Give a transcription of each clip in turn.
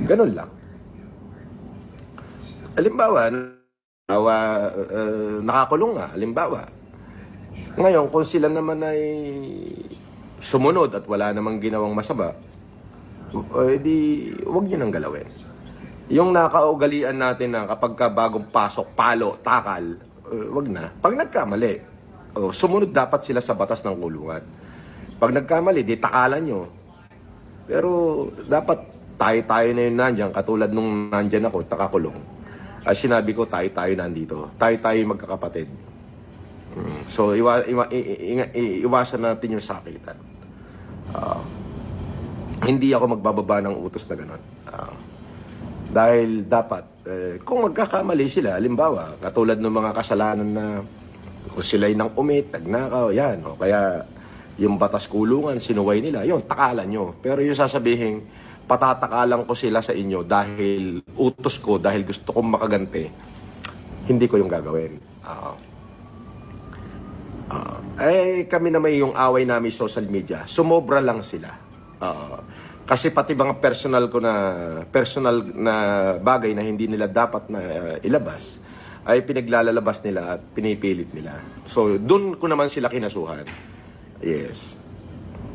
Ganun lang. Halimbawa, nakakulong nga, halimbawa. Ngayon, kung sila naman ay sumunod at wala namang ginawang masama, di huwag nyo nang galawin. Yung nakaugalian natin na kapag ka bagong pasok, palo, takal, wag na. Pag nagkamali, sumunod dapat sila sa batas ng kulungan. Pag nagkamali, di takalan nyo. Pero dapat tayo-tayo na yun nandyan, katulad nung nandyan ako, nakakulong. As sinabi ko, tayo-tayo nandito. Tayo-tayo magkakapatid. So, iwasan natin yung sakitan. Hindi ako magbababa ng utos na gano'n. Dahil dapat, kung magkakamali sila, halimbawa, katulad ng mga kasalanan na kung sila'y nang umit, nagnakaw, yan. O kaya yung batas kulungan, sinuway nila, yun, takalan nyo. Pero yung sasabihin, patatakalan ko sila sa inyo dahil utos ko, dahil gusto kong makaganti, hindi ko yung gagawin. Kami na may yung away namin sa social media, sumobra lang sila. Kasi pati mga personal na bagay na hindi nila dapat na ilabas, ay pinaglalabas nila at pinipilit nila. So, dun ko naman sila kinasuhan. Yes.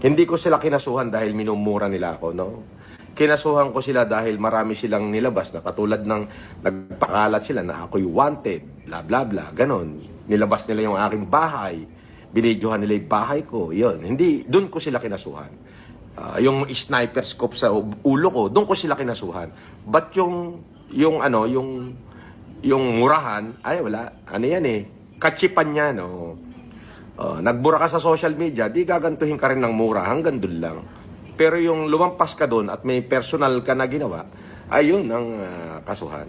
Hindi ko sila kinasuhan dahil minumura nila ako, no? Kinasuhan ko sila dahil marami silang nilabas na katulad ng nagpakalat sila na ako'y wanted, bla bla bla, ganon. Nilabas nila yung aking bahay, binidyohan nila yung bahay ko, yun. Hindi, dun ko sila kinasuhan. Yung sniper scope sa ulo ko, dun ko sila kinasuhan. But yung murahan, ay wala, ano yan eh, kachipan yan, no? Nagbura ka sa social media, di gagantuhin ka rin ng mura, hanggang dun lang. Pero yung lumampas ka doon at may personal ka na ginawa, ayun ang kasuhan.